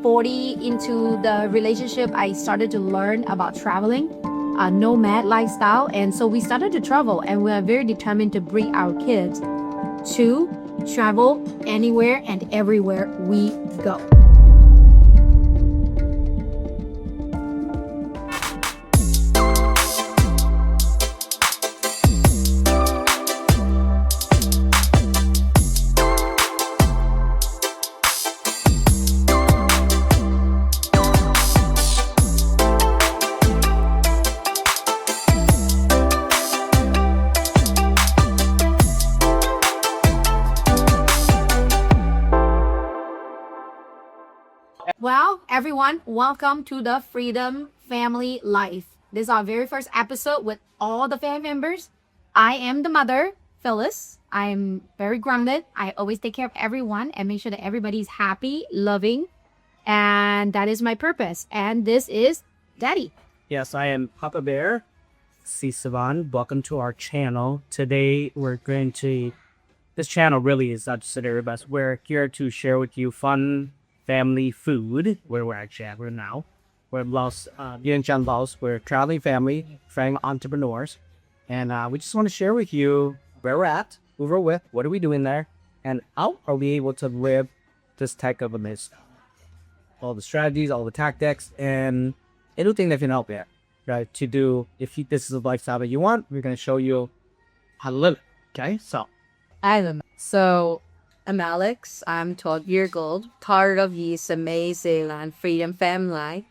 40 into the relationship, I started to learn about traveling, a nomad lifestyle. And so we started to travel, and we are very determined to bring our kids to travel anywhere and everywhere we go. Well, everyone, welcome to the Freedom Family Life. This is our very first episode with all the family members. I am the mother, Phyllis. I'm very grounded. I always take care of everyone and make sure that everybody's happy, loving, and that is my purpose. And this is Daddy. Yes, I am Papa Bear. C. Savan. Welcome to our channel. Today we're going to. This channel really is not just an but we're here to share with you fun family food. Where we're actually at right now. We're in Laos, Vientiane, Laos. We're a traveling family, friend entrepreneurs, and we just want to share with you where we're at, who we're with, what are we doing there, and how are we able to live this type of a lifestyle. All the strategies, all the tactics, and anything that can help you, right? To do, if this is a lifestyle that you want, we're going to show you how to live it. Okay, so. So, I'm Alex. I'm 12 years old, part of this amazing and freedom family,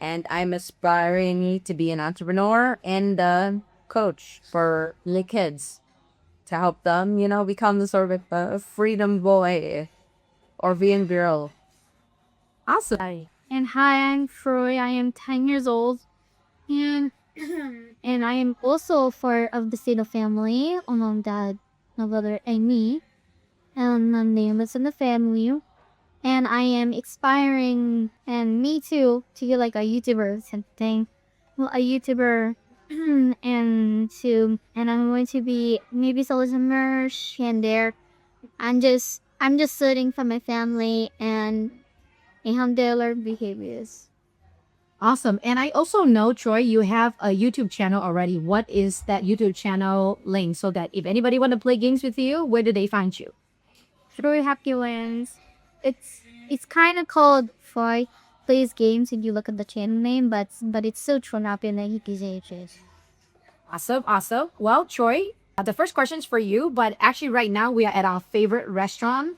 and I'm aspiring to be an entrepreneur and a coach for the kids to help them, become the sort of a freedom boy or being girl. Awesome. Hi. And hi, I'm Troy. I am 10 years old. And and I am also part of the Sino family, along dad, my brother, and me. And my name is in the family. And I am aspiring, and me too, to be like a YouTuber or something. Well, a YouTuber. and I'm going to be maybe selling some merch and there. I'm just sitting for my family and handle their behaviors. Awesome. And I also know, Troy, you have a YouTube channel already. What is that YouTube channel link so that if anybody want to play games with you, where do they find you? Troy Happy Lands. It's kind of called Troy Plays Games if you look at the channel name, but it's still Troy Happy Lands. Awesome. Awesome. Well, Troy, the first question is for you, but actually right now we are at our favorite restaurant.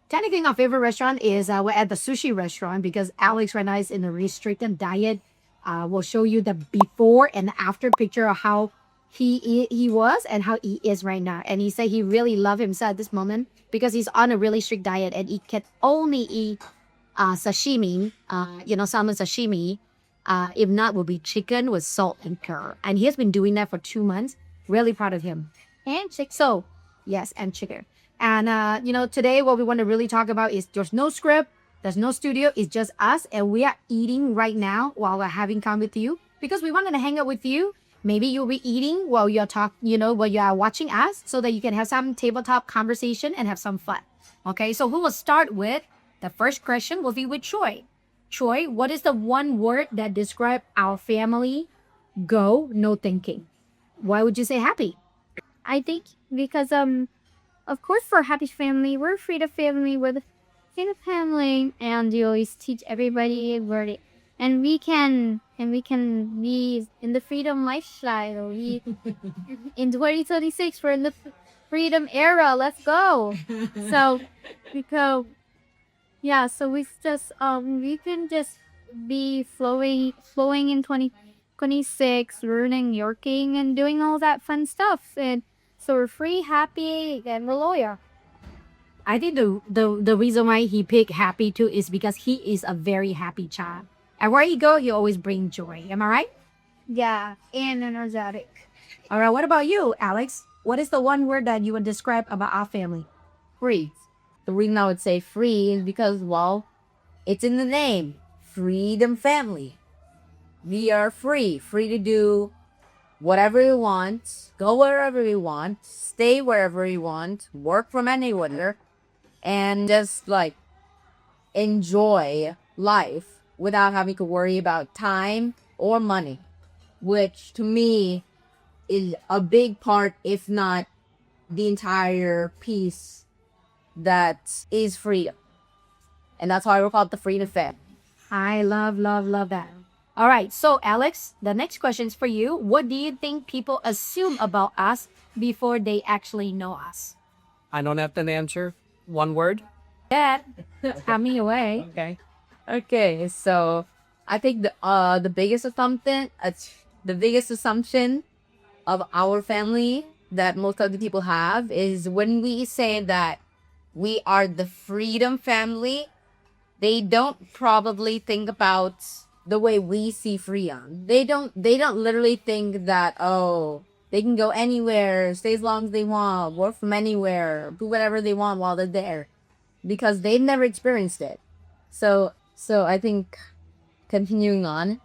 Technically, our favorite restaurant is we're at the sushi restaurant because Alex right now is in a restricted diet. We'll show you the before and after picture of how he was and how he is right now. And he said he really loved himself at this moment because he's on a really strict diet and he can only eat sashimi, salmon sashimi. If not, will be chicken with salt and pepper. And he has been doing that for 2 months. Really proud of him. And chicken. So, yes, and chicken. And, today what we want to really talk about is there's no script, there's no studio, it's just us. And we are eating right now while we're having fun with you because we wanted to hang out with you. Maybe you'll be eating while you're while you are watching us so that you can have some tabletop conversation and have some fun. Okay, so who will start with the first question will be with Troy. Troy, what is the one word that describes our family? Go, no thinking. Why would you say happy? I think because of course for Happy Family, we're Freedom Family, we're the Freedom Family, and you always teach everybody where they, and we can be in the freedom lifestyle. We in 2026 we're in the freedom era. Let's go. So so we just we can just be flowing in 2026, learning, working, and doing all that fun stuff. And so we're free, happy, and we're loyal. I think the reason why he picked happy too is because he is a very happy child. And where he go, he always bring joy. Am I right? Yeah, and energetic. All right, what about you, Alex? What is the one word that you would describe about our family? Free. The reason I would say free is because, well, it's in the name. Freedom Family. We are free to do whatever we want, go wherever we want, stay wherever we want, work from anywhere, and just like enjoy life without having to worry about time or money, which to me is a big part, if not the entire piece, that is freedom. And that's why we're called the Freedom Fam. I love, love, love that. All right. So, Alex, the next question is for you. What do you think people assume about us before they actually know us? I don't have an answer. One word. Dad, have me away. Okay. Okay, so I think the biggest assumption of our family that most of the people have is when we say that we are the Freedom Family, they don't probably think about the way we see freedom. They don't literally think that, oh, they can go anywhere, stay as long as they want, work from anywhere, do whatever they want while they're there, because they've never experienced it. So I think, continuing on,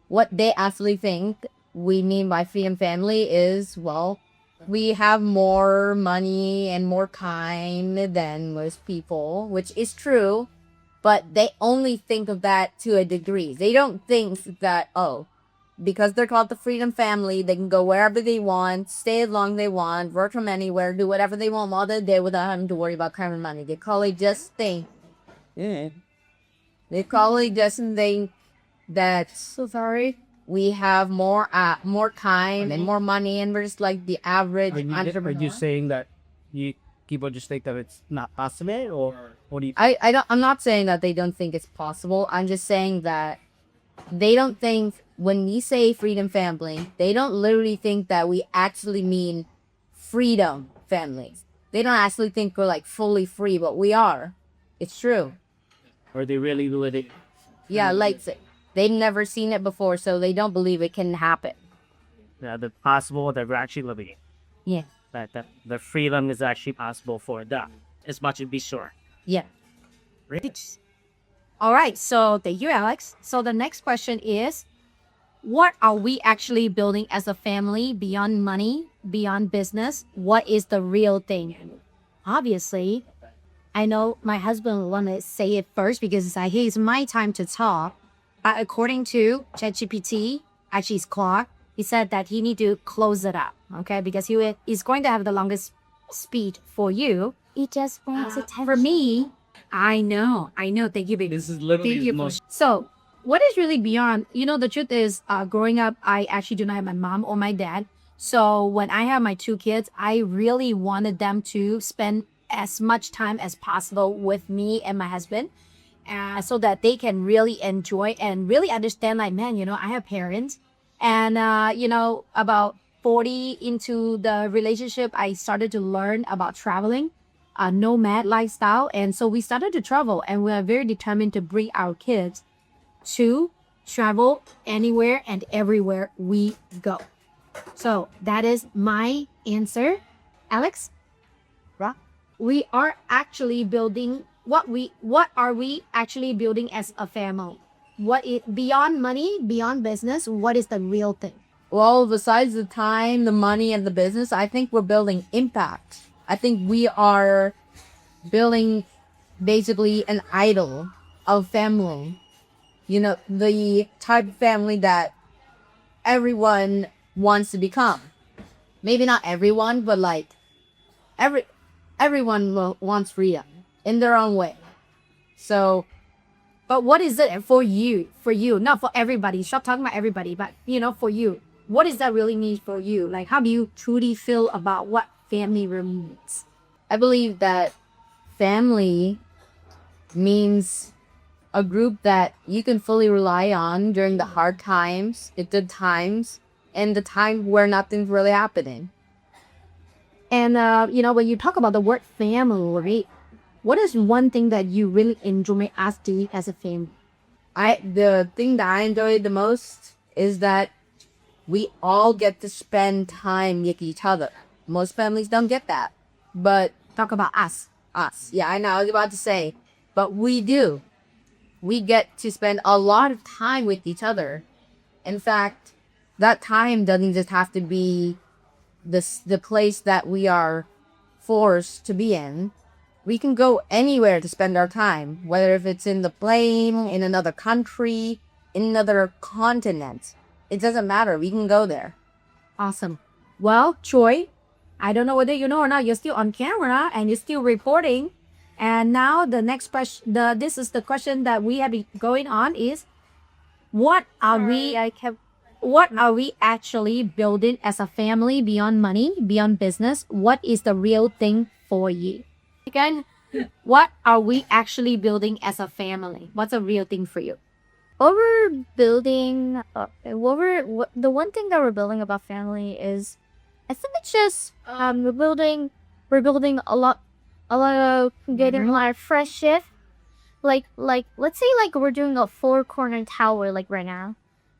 what they actually think we mean by Freedom Family is, well, we have more money and more time than most people, which is true, but they only think of that to a degree. They don't think that, oh, because they're called the Freedom Family, they can go wherever they want, stay as long as they want, work from anywhere, do whatever they want while they're there without having to worry about time and money. They probably just think, they probably just think that, so sorry, we have more time and more money, and we're just like the average Are entrepreneur. you saying that people just think that it's not possible, or what do you? I'm not saying that they don't think it's possible. I'm just saying that they don't think when we say Freedom Family, they don't literally think that we actually mean freedom families. They don't actually think we're like fully free, but we are. It's true. Or they really do it? Yeah, like they've never seen it before, so they don't believe it can happen. Yeah, the possible that we're actually living it. Yeah. That the freedom is actually possible for them. As much as be sure. Yeah. All right. So, thank you, Alex. So, the next question is, what are we actually building as a family beyond money, beyond business? What is the real thing? Obviously, I know my husband will want to say it first because it's like, hey, it's my time to talk. But according to ChatGPT, actually it's Clark, he said that he need to close it up, okay? Because he's going to have the longest speech for you. It just wants attention. For me, I know. Thank you, baby. This is literally Thank the you. most. So, what is really beyond, the truth is, growing up, I actually do not have my mom or my dad. So when I have my two kids, I really wanted them to spend as much time as possible with me and my husband, so that they can really enjoy and really understand, like, man, I have parents. And, about 40 into the relationship, I started to learn about traveling, a nomad lifestyle. And so we started to travel, and we are very determined to bring our kids to travel anywhere and everywhere we go. So that is my answer. Alex? We are actually building what are we actually building as a family? Beyond money, beyond business, what is the real thing? Well, besides the time, the money, and the business, I think we're building impact. I think we are building basically an idol of family. The type of family that everyone wants to become. Maybe not everyone, but like everyone wants freedom in their own way. So, but what is it for you? For you, not for everybody. Stop talking about everybody, but for you, what does that really mean for you? Like, how do you truly feel about what family really means? I believe that family means a group that you can fully rely on during the hard times, the good times, and the time where nothing's really happening. And when you talk about the word family, what is one thing that you really enjoy us doing as a family? The thing that I enjoy the most is that we all get to spend time with each other. Most families don't get that. But Talk about us. yeah, I know, I was about to say, but we do. We get to spend a lot of time with each other. In fact, that time doesn't just have to be the place that we are forced to be in. We can go anywhere to spend our time, whether if it's in the plane, in another country, in another continent. It doesn't matter. We can go there. Awesome. Well, Choi, I don't know whether you know or not, you're still on camera and you're still reporting. And now the next question, this is the question that we have been going on is, what are we actually building as a family beyond money, beyond business? What is the real thing for you? Again, what are we actually building as a family? What's a real thing for you? What we're building, the one thing that we're building about family is, I think it's just we're building a lot of getting a lot of friendship. Like let's say like we're doing a 4-corner tower like right now,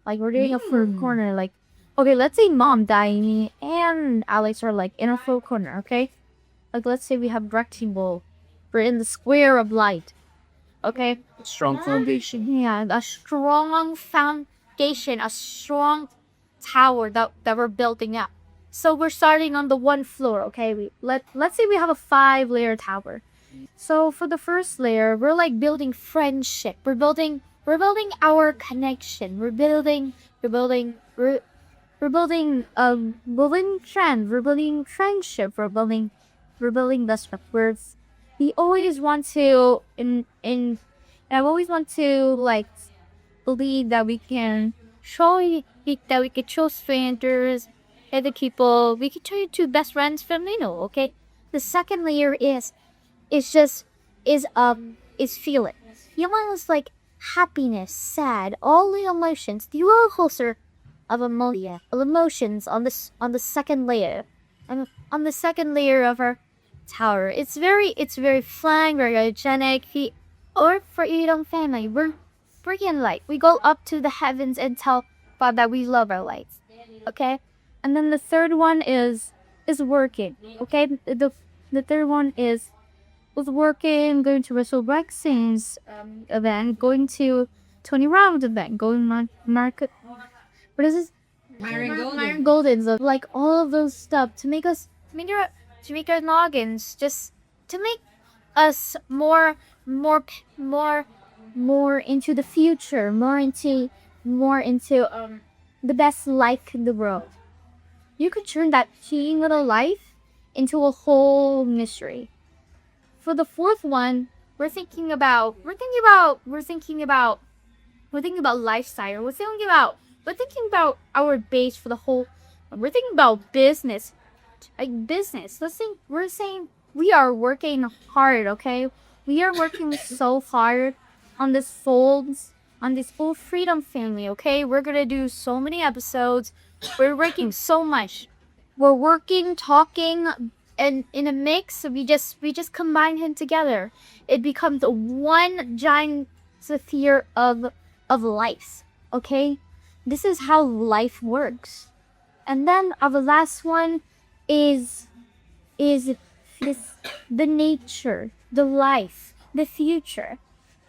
like we're doing a 4-corner like, okay, let's say Mom, Diane, and Alex are like in a 4-corner, okay, like let's say we have rectangle, we're in the square of light, okay. Strong foundation. Yeah, a strong foundation, a strong tower that we're building up. So we're starting on the 1 floor, okay? Let's say we have a 5-layer tower. So for the first layer, we're like building friendship. We're building our connection. We're building trend. We're building friendship. We're building the stuff. We always want to I always want to like believe that we can show strangers, other people. We can turn into best friends from okay. The second layer is feeling. Feelings like happiness, sad, all the emotions, the roller coaster of emotions on the second layer, and on the second layer of our tower. It's very fun, very hygienic. Or for Yidong family, we're freaking light. We go up to the heavens and tell God that we love our lights. Okay? And then the third one is working. Okay? The third one is working, going to Russell Braxton's event, going to Tony Robbins event, going to market. What is this? Myron Golden's, like all of those stuff to make our noggins, just to make us more into the future, more into the best life in the world. You could turn that teeny little life into a whole mystery. For the fourth one, we're thinking about lifestyle. We're thinking about our base for the whole. We're thinking about business, like business. We're saying we are working hard. Okay, we are working so hard on this full freedom family. Okay, we're gonna do so many episodes. We're working so much. We're working, talking, and in a mix, we just combine them together. It becomes one giant sphere of life. Okay, this is how life works. And then our last one is the nature, the life, the future.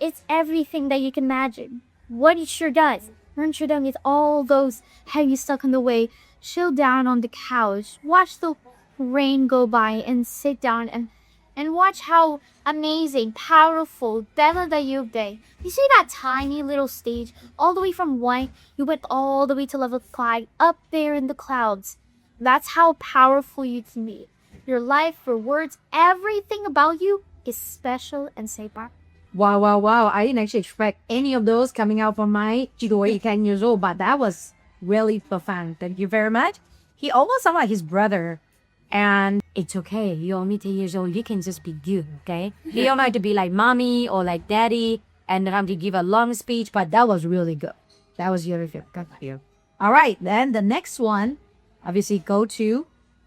It's everything that you can imagine. What it sure does. Amsterdam is all those heavy stuck on the way. Chill down on the couch, watch the rain go by, and sit down and watch how amazing, powerful, Della da Day. You see that tiny little stage, all the way from 1, you went all the way to level 5, up there in the clouds. That's how powerful you can be. Your life, your words, everything about you is special and sacred. Wow. I didn't actually expect any of those coming out from my Chidoi 10 years old, but that was really profound. Thank you very much. He almost sounded like his brother. And it's okay. You're only 10 years old. You can just be you, okay? You don't have to be like mommy or like daddy and have to give a long speech, but that was really good. That was really good. Good for you. All right, then the next one, obviously go to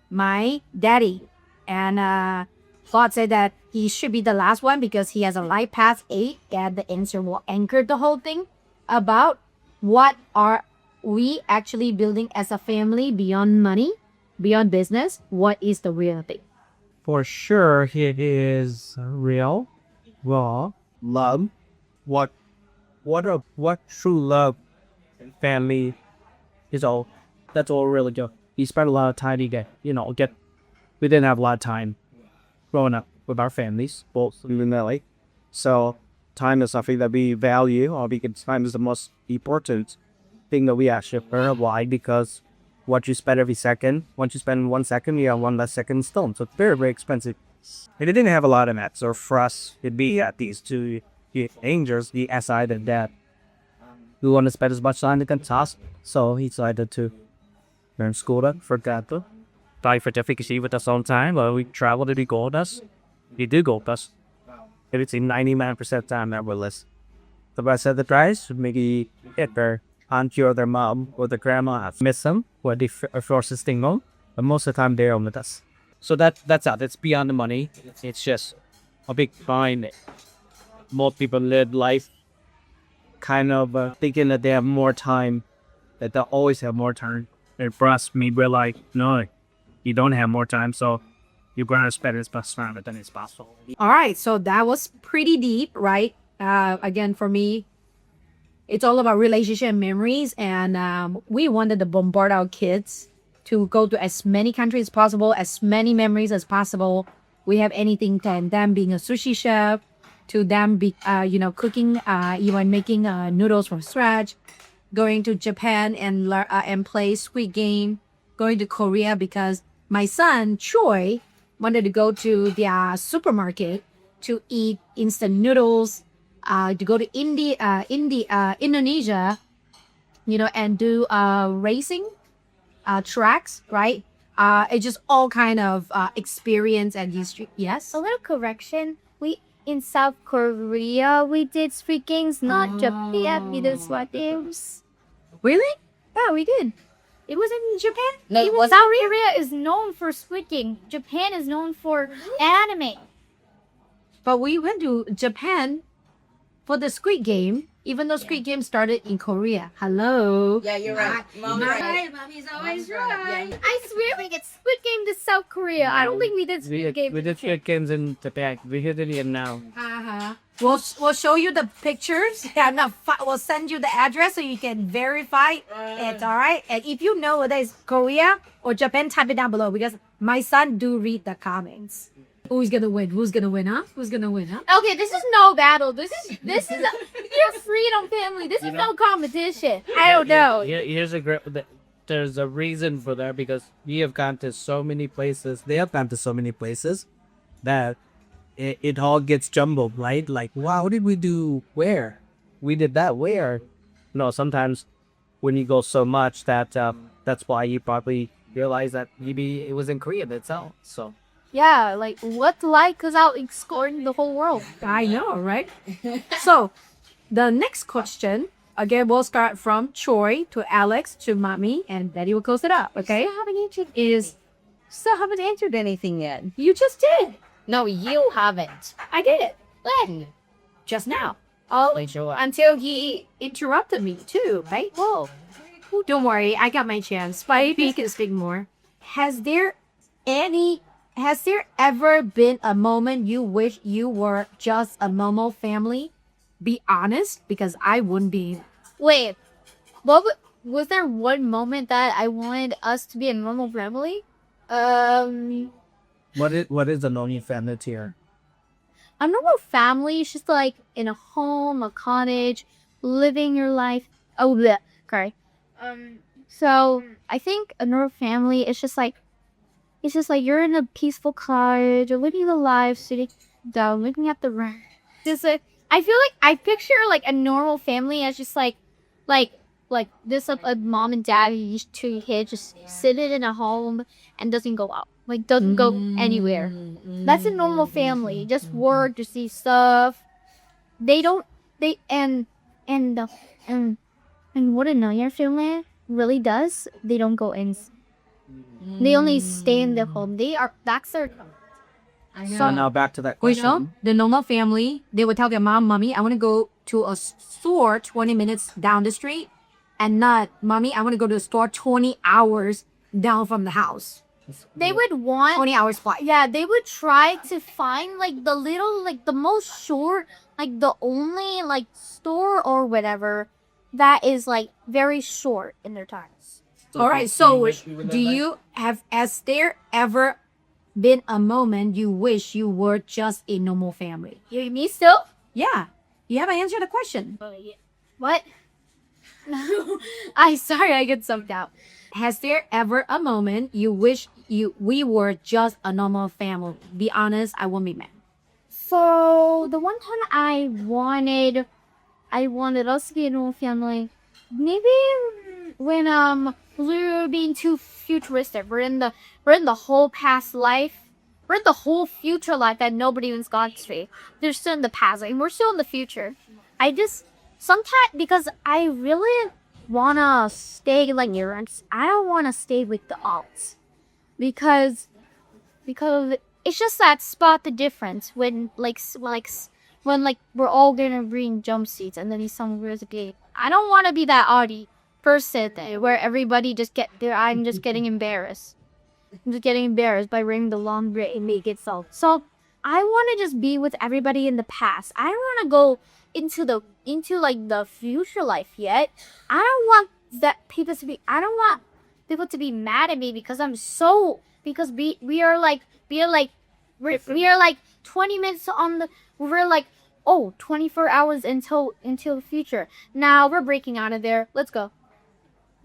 my daddy. And God said that he should be the last one because he has a life past 8 and the answer will anchor the whole thing about what are we actually building as a family beyond money, beyond business. What is the real thing? For sure, it is real, raw love. What true love and family is all. That's all really good. We spent a lot of time to we didn't have a lot of time growing up with our families, both Lou and Nelly. So time is something that we value, or because time is the most important thing that we actually earn. Why? Because what you spend every second, once you spend 1 second, you have one less second stone. So it's very, very expensive. And it didn't have a lot of that. So for us, it'd be at these two angels, the SI and that. We want to spend as much time as can task. So he decided to learn school for example. Buy certificate with us on time, or we travel to the go with us. He do go with us. If it's in 99% time that we're less. The rest of the price, maybe hit their auntie or their mom or their grandma have missed them, where they force this thing on. But most of the time they're with us. So that's out. It's beyond the money. It's just a big find. Most people live life kind of thinking that they have more time, that they'll always have more time. And for us, we're like, no, you don't have more time, so you're going to spend as much time as possible. All right, so that was pretty deep, right? Again, for me, it's all about relationship and memories, and we wanted to bombard our kids to go to as many countries as possible, as many memories as possible. We have anything from them being a sushi chef to them be cooking, even making noodles from scratch, going to Japan and play Squid Game, going to Korea because my son Choi wanted to go to the supermarket to eat instant noodles, to go to Indonesia, and do racing tracks, right? It's just all kind of experience and history. Yes. A little correction. We in South Korea we did Squid Games, not Japan. We did Squid Games. Really? Yeah, we did. It was in Japan. No, Even was South Korea is known for Squid Game. Japan is known for anime. But we went to Japan for the Squid Game, even though Squid Game started in Korea. Hello. Yeah, you're right. Mom's right. Mommy's Mom's right. Yeah. I swear we did Squid Game to South Korea. I don't think we did Squid Game. We did Squid Games in Japan. We hit it in now. Uh-huh. We'll show you the pictures. Yeah, no, we'll send you the address so you can verify it. All right. And if you know whether it's Korea or Japan, type it down below because my son do read the comments. Who's gonna win? Who's gonna win? Huh? Who's gonna win? Huh? Okay, this is no battle. This is your freedom family. This is no competition. I don't know. Here's a great. There's a reason for that because we have gone to so many places. They have gone to so many places that it all gets jumbled, right? Like, wow, what did we do? Where? We did that where? No, sometimes when you go so much that that's why you probably realize that maybe it was in Korea itself. So. Yeah, like what's like without exploring the whole world? I know, right? So, the next question, again, we'll start from Troy to Alex to Mommy, and Daddy will close it up, okay? Still haven't answered anything yet. You just did. No, you haven't. I did. When? Just now. Oh, until he interrupted me too, right? Whoa. Don't worry, I got my chance. Spidey can speak more. Has there ever been a moment you wish you were just a normal family? Be honest, because I wouldn't be. Wait, was there one moment that I wanted us to be a normal family? What is a normal family tier? A normal family is just like in a home, a cottage, living your life. Oh, bleh, sorry. So I think a normal family is just like, it's just like you're in a peaceful cottage, you're living the life, sitting down, looking at the rain. Just like, I feel like I picture like a normal family as just like this a mom and dad, two kids just sitting in a home and doesn't go out, like doesn't go anywhere. That's a normal family. Just work, to see stuff. And what another family really does, they don't go in. They only stay in the home. That's their. So now back to that You question. know, the normal family, they would tell their mom, Mommy, I want to go to a store 20 minutes down the street. And not, Mommy, I want to go to the store 20 hours down from the house. They would want 20 hours flight. Yeah, they would try to find like the little, like the most short, like the only like store or whatever that is like very short in their times. All right, so has there ever been a moment you wish you were just a normal family? You me still? Yeah. You haven't answered the question. What? I sorry, I get sucked out. Has there ever a moment you wish we were just a normal family? Be honest, I won't be mad. So the one time I wanted us to be a normal family. Maybe when we were being too futuristic. We're in the whole past life. We're in the whole future life that nobody even's gone through. They're still in the past, and we're still in the future. I just sometimes because I really wanna stay like neurons. I don't wanna stay with the alts because it's just that spot the difference when when we're all gonna bring jump seats and then some wears a gate. I don't want to be that oddie person where everybody just get there. I'm just getting embarrassed. I'm just getting embarrassed by wearing the long gray and make it so. I want to just be with everybody in the past. I don't want to go into like the future life yet. I don't want that people to be. I don't want people to be mad at me because because we are like 20 minutes on the we're like 24 hours until the future. Now we're breaking out of there. Let's go.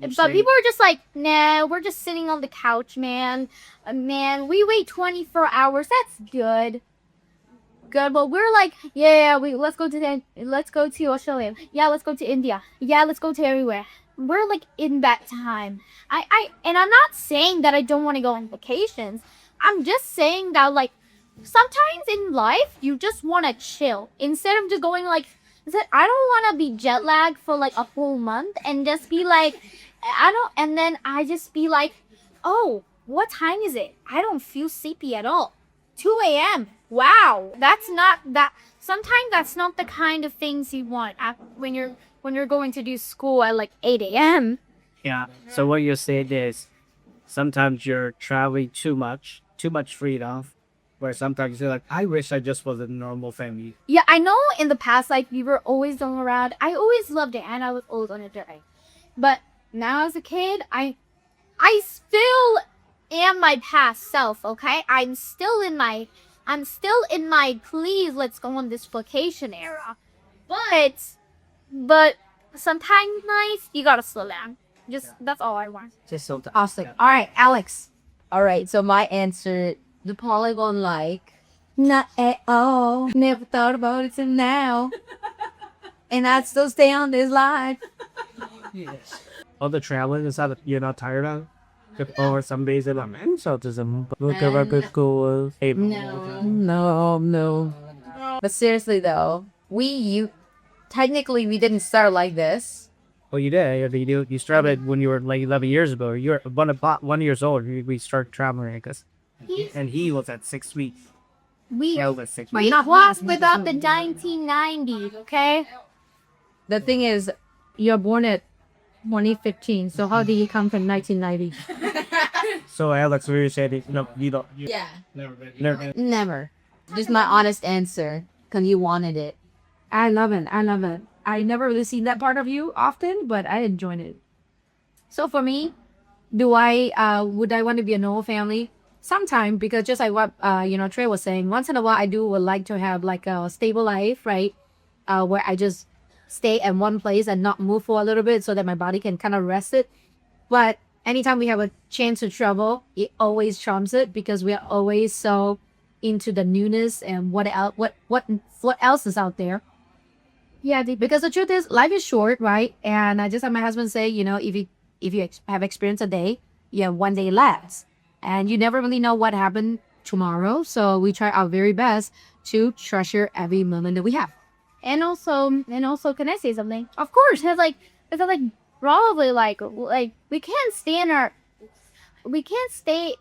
But people are just like, nah, we're just sitting on the couch, man. Man, we wait 24 hours. That's good. Good, but we're like, yeah, let's go to Australia. Yeah, let's go to India. Yeah, let's go to everywhere. We're like in that time. And I'm not saying that I don't want to go on vacations. I'm just saying that like sometimes in life you just want to chill instead of just going like I don't want to be jet lagged for like a whole month and just be like and then I just be like, oh, what time is it? I don't feel sleepy at all. 2 a.m. Wow, that's not that. Sometimes that's not the kind of things you want when you're going to do school at like 8 a.m. Yeah. So what you're saying is sometimes you're traveling too much freedom, where sometimes you're like, I wish I just was a normal family. Yeah, I know in the past, like, we were always going around. I always loved it, and I was always on a journey. But now as a kid, I still am my past self, okay? I'm still in my please let's go on this vacation era. But sometimes nice, you gotta slow down. That's all I want. Just so Awesome. All right, Alex. All right, so my answer, the polygon like, Not at all. Never thought about it till now. And I'd still stay on this life. all the traveling is that you're not tired of? Or some days that I'm in autism, but look at good school. no. But seriously though, technically we didn't start like this. Well, you did. You started when you were like 11 years ago. You're 1 years old. We started traveling, because, and he was at 6 weeks. We Was 6 But weeks. you're not was without the 1990s, okay? The thing is, you're born at 2015, so how did you come from 1990? So Alex, we said, no, you don't. Yeah. Never. Never. Just my honest answer, because you wanted it. I love it. I never really seen that part of you often, but I enjoyed it. So for me, would I want to be a normal family? Sometime, because just like what Trey was saying, once in a while would like to have like a stable life, right? Where I just stay at one place and not move for a little bit so that my body can kind of rest it. But anytime we have a chance to travel, it always trumps it, because we are always so into the newness and what else is out there. Yeah, because the truth is, life is short, right? And I just had my husband say, if you have experienced a day, you have one day left, and you never really know what happened tomorrow. So we try our very best to treasure every moment that we have. And also, can I say something? Of course. Because probably like we can't stay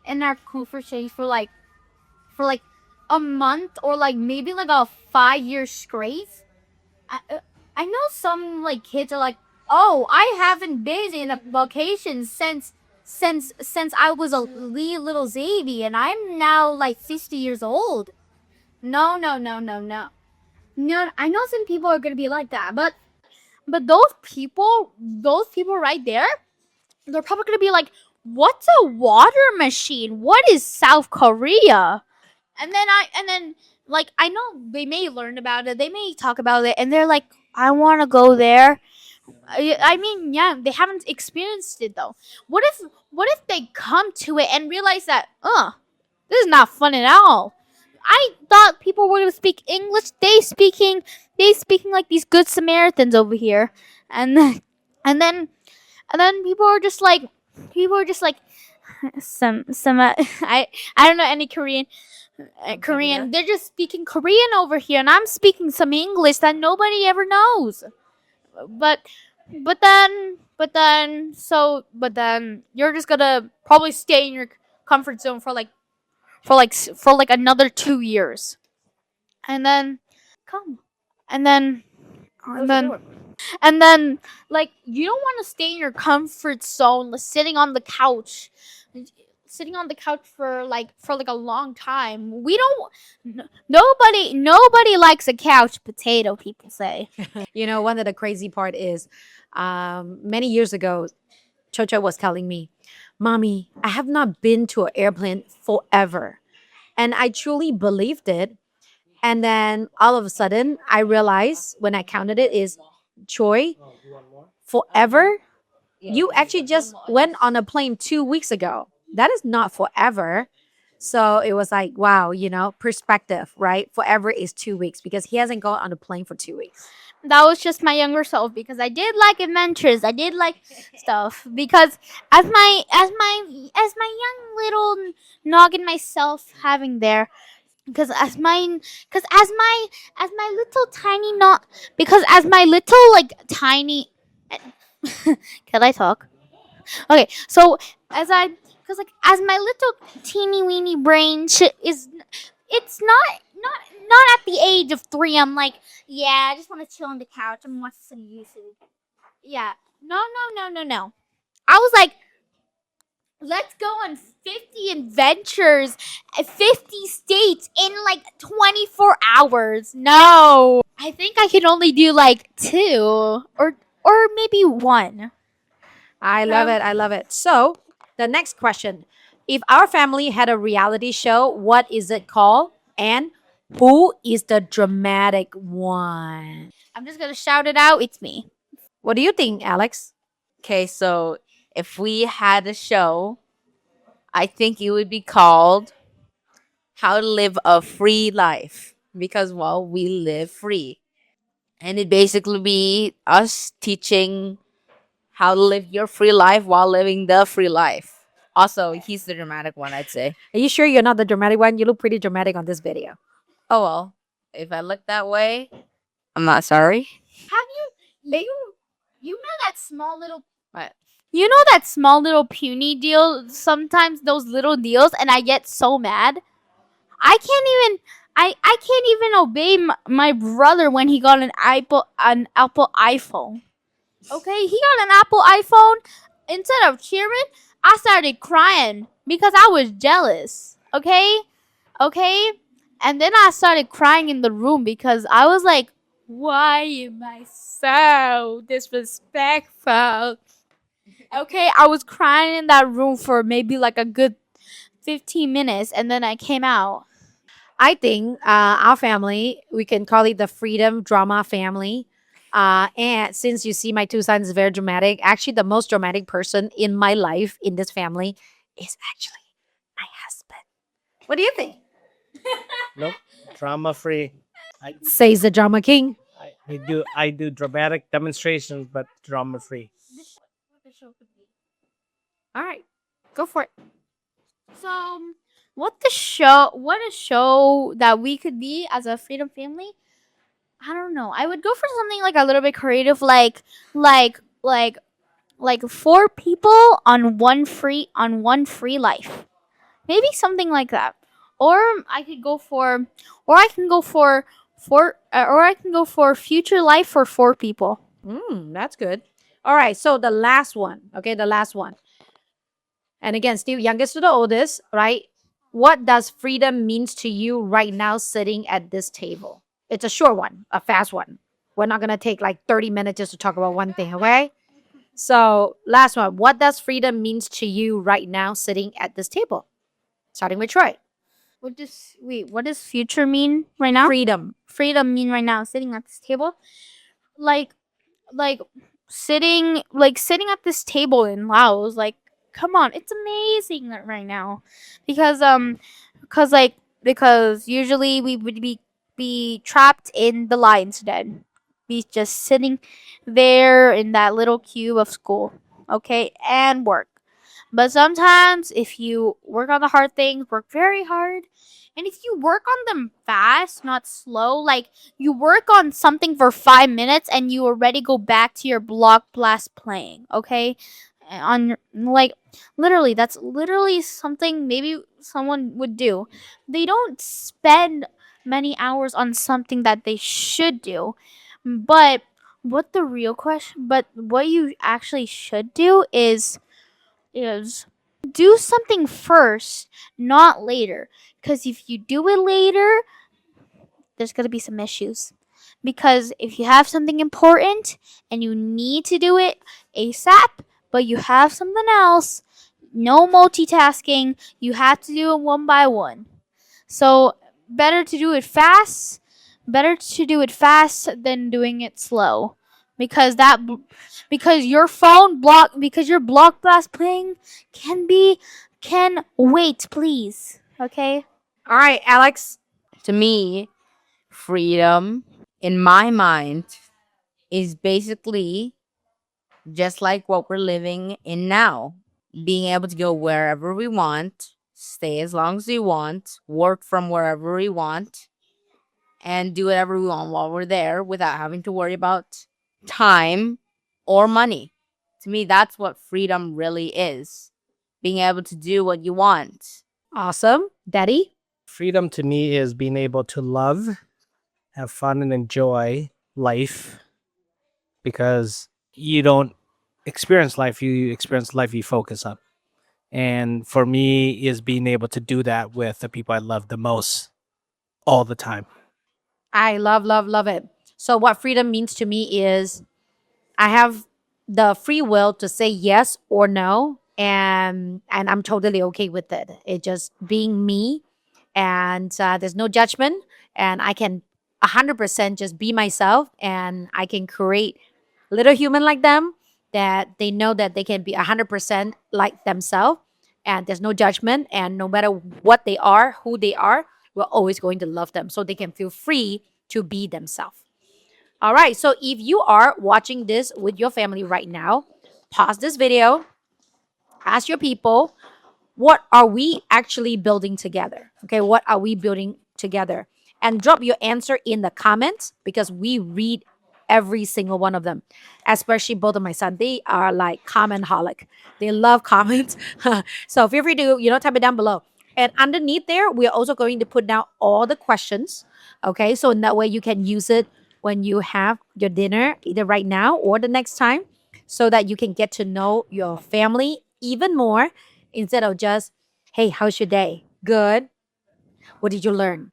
in our comfort zone for like a month or like maybe like a 5 year straight. I know some like kids are like, oh, I haven't been in a vacation since I was a wee little baby, and I'm now like 60 years old. No. No, I know some people are gonna be like that, but those people right there, they're probably gonna be like, what's a water machine? What is South Korea? And then like I know they may learn about it, they may talk about it, and they're like, I want to go there. I mean, yeah, they haven't experienced it though. What if they come to it and realize that, this is not fun at all. I thought people were gonna speak English. They speaking like these good Samaritans over here, and then and then and then people are just like some I don't know any Korean. They're just speaking Korean over here, and I'm speaking some English that nobody ever knows. But but then you're just gonna probably stay in your comfort zone for like another 2 years, and then come, and then and then and then like you don't want to stay in your comfort zone, like, sitting on the couch for like a long time. We don't. Nobody likes a couch potato. People say. You know, one of the crazy part is many years ago, Chocho was telling me, Mommy, I have not been to an airplane forever. And I truly believed it. And then all of a sudden, I realized when I counted it is Choi, forever. You actually just went on a plane 2 weeks ago. That is not forever. So it was like, wow, perspective, right? Forever is 2 weeks because he hasn't gone on a plane for 2 weeks. That was just my younger self, because I did like adventures. I did like stuff, because as my young little noggin myself having there, because as my little tiny not because as my little like tiny can I talk? Okay, so as my little teeny weeny brain is, it's not at the age of 3. I'm like, yeah, I just want to chill on the couch and watch some YouTube. Yeah, no. I was like, let's go on 50 adventures, 50 states in like 24 hours. No, I think I can only do like 2 or maybe 1. I love it. I love it. So the next question. If our family had a reality show, what is it called? And who is the dramatic one? I'm just gonna shout it out. It's me. What do you think, Alex? Okay, so if we had a show, I think it would be called How to Live a Free Life, because, well, we live free. And it basically be us teaching how to live your free life while living the free life. Also, he's the dramatic one, I'd say. Are you sure you're not the dramatic one? You look pretty dramatic on this video. Oh, well, if I look that way, I'm not sorry. Have you know that small little What? you know that small little puny deal? Sometimes those little deals, and I get so mad. I can't even obey my brother when he got an Apple iPhone. Okay, he got an Apple iPhone. Instead of cheering, I started crying because I was jealous. Okay, and then I started crying in the room because I was like, why am I so disrespectful? Okay, I was crying in that room for maybe like a good 15 minutes, and then I came out. I think our family, we can call it the Freedom Drama family. And since you see my 2 sons very dramatic, actually the most dramatic person in my life in this family is actually my husband. What do you think? Nope. Drama free. Says the drama king. I do dramatic demonstrations, but drama free. All right, go for it. So, what a show that we could be as a freedom family? I don't know. I would go for something like a little bit creative, like 4 people on one free life. Maybe something like that. Or I can go for future life for 4 people. That's good. All right, so the last one. Okay, the last one. And again, still youngest to the oldest, right? What does freedom means to you right now sitting at this table? It's a short one, a fast one. We're not going to take like 30 minutes just to talk about one thing, okay? So last one. What does freedom means to you right now sitting at this table? Starting with Troy. What does future mean right now? Freedom. Freedom mean right now sitting at this table? Like like sitting at this table in Laos, like come on, it's amazing right now. Because usually we would be trapped in the lion's den. Be just sitting there in that little cube of school, okay, and work. But sometimes, if you work on the hard things, work very hard, and if you work on them fast, not slow, like you work on something for 5 minutes and you already go back to your block blast playing, okay? On like literally, that's literally something maybe someone would do. They don't spend many hours on something that they should do, but but what you actually should do is do something first, not later. Because if you do it later, there's going to be some issues. Because if you have something important and you need to do it ASAP, but you have something else, no multitasking, you have to do it one by one. So, better to do it fast, better to do it fast than doing it slow. Because because your because your block blast playing can wait, please. Okay? All right, Alex. To me, freedom in my mind is basically just like what we're living in now. Being able to go wherever we want, stay as long as we want, work from wherever we want, and do whatever we want while we're there without having to worry about time or money. To me, that's what freedom really is. Being able to do what you want. Awesome. Daddy? Freedom to me is being able to love, have fun, and enjoy life, because you don't experience life, you experience life you focus on. And for me, is being able to do that with the people I love the most all the time. I love, love, love it. So what freedom means to me is I have the free will to say yes or no, and I'm totally okay with it. It just being me, and there's no judgment, and I can 100% just be myself, and I can create little human like them that they know that they can be 100% like themselves, and there's no judgment, and no matter what they are, who they are, we're always going to love them so they can feel free to be themselves. All right, so if you are watching this with your family right now, pause this video, ask your people, what are we actually building together? Okay, what are we building together? And drop your answer in the comments, because we read every single one of them. Especially both of my sons, they are like comment holic. They love comments. So feel free to type it down below. And underneath there, we're also going to put down all the questions. Okay, so in that way you can use it when you have your dinner, either right now or the next time, so that you can get to know your family even more, instead of just, hey, how's your day? Good. What did you learn?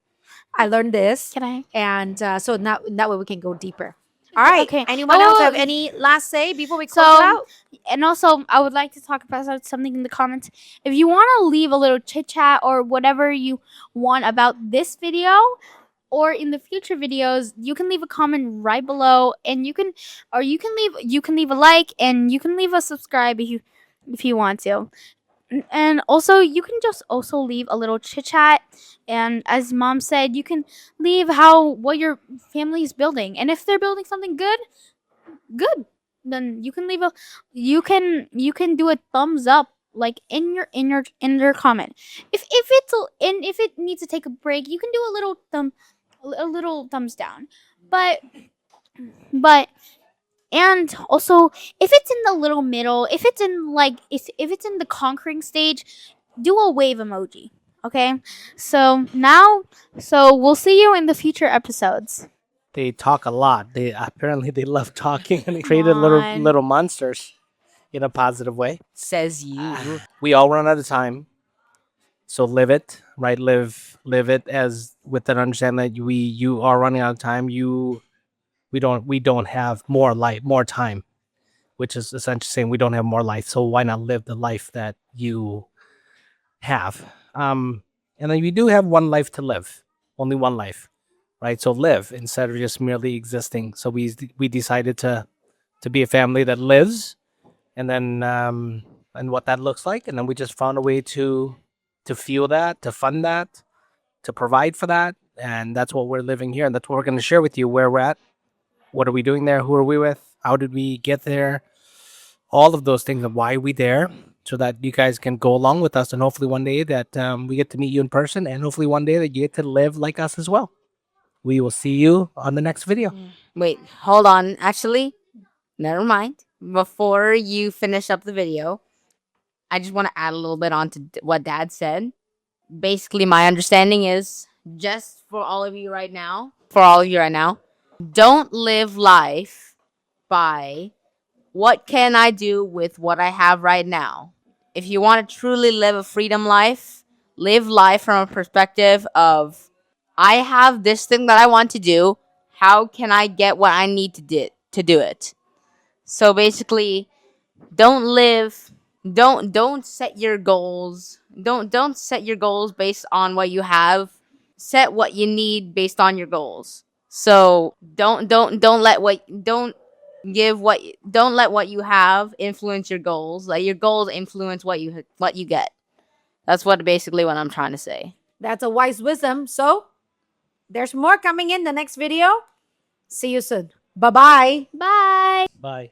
I learned this. Can I? And so now that way we can go deeper. All right. Okay. Anyone else have any last say before we close it out? And also, I would like to talk about something in the comments. If you want to leave a little chit chat or whatever you want about this video or in the future videos, you can leave a comment right below, and you can leave a like, and you can leave a subscribe if you want to. And also, you can just also leave a little chit chat, and as mom said, you can leave what your family is building, and if they're building something good, then you can leave you can do a thumbs up, like in your comment. If it needs to take a break, you can do a little thumbs down. But and also, if it's in the little middle, if it's in if it's in the conquering stage, do a wave emoji. Okay? So we'll see you in the future episodes. They talk a lot. They love talking, and they created little monsters in a positive way. Says you. We all run out of time, so live it, right? Live it as with an understanding that you are running out of time. We don't have more time. which is essentially saying we don't have more life. So why not live the life that you have? And then you do have one life to live, only one life, right? So live instead of just merely existing. So we decided to be a family that lives, and then and what that looks like, and then we just found a way to fuel that, to fund that, to provide for that, and that's what we're living here, and that's what we're going to share with you, where we're at, what are we doing there, who are we with, how did we get there, all of those things, and why are we there, so that you guys can go along with us, and hopefully one day that we get to meet you in person, and hopefully one day that you get to live like us as well. We will see you on the next video. Wait, hold on. Actually, never mind. Before you finish up the video, I just want to add a little bit on to what Dad said. Basically, my understanding is, just for all of you right now, don't live life by what can I do with what I have right now. If you want to truly live a freedom life, live life from a perspective of, I have this thing that I want to do. How can I get what I need to do it? So basically, don't set your goals. Don't set your goals based on what you have. Set what you need based on your goals. So don't let what you have influence your goals. Let your goals influence what you get. That's basically what I'm trying to say. That's a wise wisdom. So there's more coming in the next video. See you soon. Bye-bye. Bye. Bye.